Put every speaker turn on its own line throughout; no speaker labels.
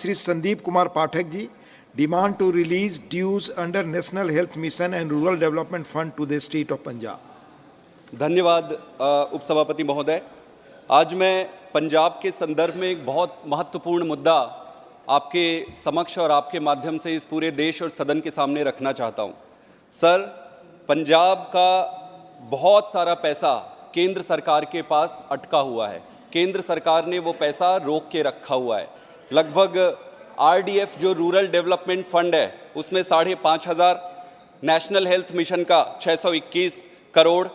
Shri Sandeep Kumar Pathak ji, demand to release dues under National Health Mission and Rural Development Fund to the state of Punjab.
धन्यवाद उपसभापति महोदय। आज मैं पंजाब के संदर्भ में एक बहुत महत्वपूर्ण मुद्दा आपके समक्ष और आपके माध्यम से इस पूरे देश और सदन के सामने रखना चाहता हूं। सर, पंजाब का बहुत सारा पैसा केंद्र सरकार के पास अटका हुआ है। केंद्र सरकार ने वो पैसा रोक के रखा हुआ है। लगभग आरडीएफ जो रूरल डेवलपमेंट फंड है उसमें 5,500, नेशनल हेल्थ मिशन का 621 करोड़,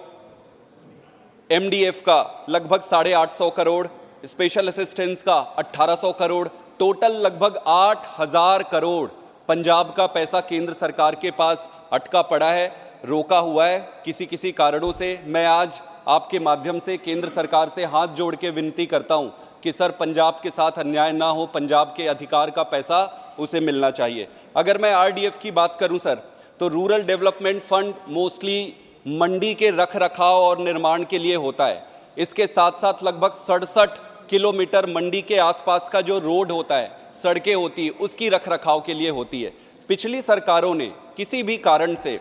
एमडीएफ का लगभग 850 करोड़, स्पेशल असिस्टेंस का 1800 करोड़, टोटल लगभग 8,000 करोड़ पंजाब का पैसा केंद्र सरकार के पास अटका पड़ा है, रोका हुआ है किसी किसी कारणों से। मैं आज आपके माध्यम से केंद्र सरकार से हाथ जोड़ के विनती करता हूं कि सर, पंजाब के साथ अन्याय ना हो, पंजाब के अधिकार का पैसा उसे मिलना चाहिए। अगर मैं आरडीएफ की बात करूं सर, तो रूरल डेवलपमेंट फंड मोस्टली मंडी के रख रखाव और निर्माण के लिए होता है। इसके साथ साथ लगभग 67 किलोमीटर मंडी के आसपास का जो रोड होता है, सड़कें होती है, उसकी रख रखाव के लिए होती है। पिछली सरकारों ने किसी भी कारण से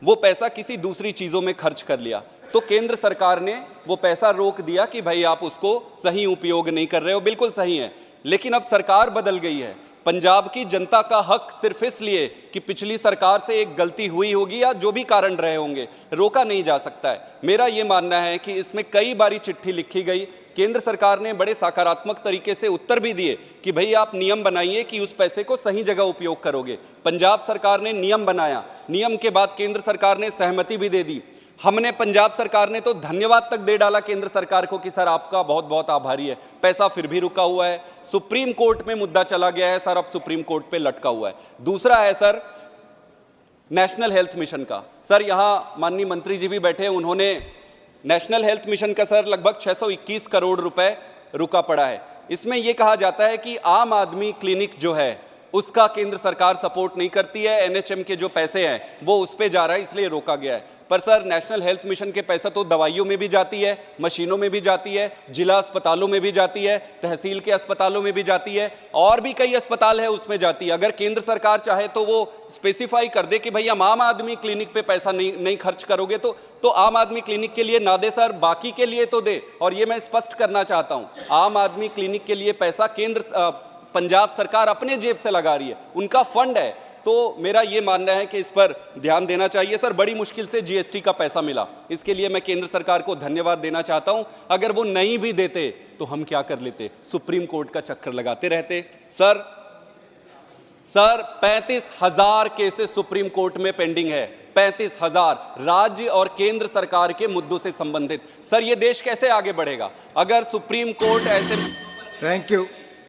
वो पैसा किसी दूसरी चीज़ों में खर्च कर लिया, तो केंद्र सरकार ने वो पैसा रोक दिया कि भाई आप उसको सही उपयोग नहीं कर रहे हो। बिल्कुल सही है, लेकिन अब सरकार बदल गई है। पंजाब की जनता का हक सिर्फ इसलिए कि पिछली सरकार से एक गलती हुई होगी या जो भी कारण रहे होंगे, रोका नहीं जा सकता है। मेरा ये मानना है कि इसमें कई बारी चिट्ठी लिखी गई, केंद्र सरकार ने बड़े सकारात्मक तरीके से उत्तर भी दिए कि भाई आप नियम बनाइए कि उस पैसे को सही जगह उपयोग करोगे। पंजाब सरकार ने नियम बनाया, नियम के बाद केंद्र सरकार ने सहमति भी दे दी। हमने, पंजाब सरकार ने तो धन्यवाद तक दे डाला केंद्र सरकार को कि सर आपका बहुत बहुत आभारी है। पैसा फिर भी रुका हुआ है, सुप्रीम कोर्ट में मुद्दा चला गया है सर, अब सुप्रीम कोर्ट पे लटका हुआ है। दूसरा है सर नेशनल हेल्थ मिशन का। सर, यहाँ माननीय मंत्री जी भी बैठे हैं, उन्होंने नेशनल हेल्थ मिशन का सर लगभग 621 करोड़ रुपए रुका पड़ा है। इसमें यह कहा जाता है कि आम आदमी क्लिनिक जो है उसका केंद्र सरकार सपोर्ट नहीं करती है, एनएचएम के जो पैसे हैं वो उस पे जा रहा है, इसलिए रोका गया है। पर सर, नेशनल हेल्थ मिशन के पैसा तो दवाइयों में भी जाती है, मशीनों में भी जाती है, जिला अस्पतालों में भी जाती है, तहसील के अस्पतालों में भी जाती है, और भी कई अस्पताल है उसमें जाती है। अगर केंद्र सरकार चाहे तो वो स्पेसिफाई कर दे कि भाई हम आम आदमी क्लिनिक पे पैसा नहीं खर्च करोगे तो आम आदमी क्लिनिक के लिए ना दे सर, बाकी के लिए तो दे। और ये मैं स्पष्ट करना चाहता हूं, आम आदमी क्लिनिक के लिए पैसा पंजाब सरकार अपने जेब से लगा रही है, उनका फंड है। तो मेरा ये मानना है कि इस पर ध्यान देना चाहिए। सर, बड़ी मुश्किल से जीएसटी का पैसा मिला, इसके लिए मैं केंद्र सरकार को धन्यवाद देना चाहता हूं। अगर वो नहीं भी देते तो हम क्या कर लेते, सुप्रीम कोर्ट का चक्कर लगाते रहते। सर 35,000 केसेस सुप्रीम कोर्ट में पेंडिंग है, 35,000 राज्य और केंद्र सरकार के मुद्दों से संबंधित। सर, ये देश कैसे आगे बढ़ेगा अगर सुप्रीम कोर्ट ऐसे।
Thank you.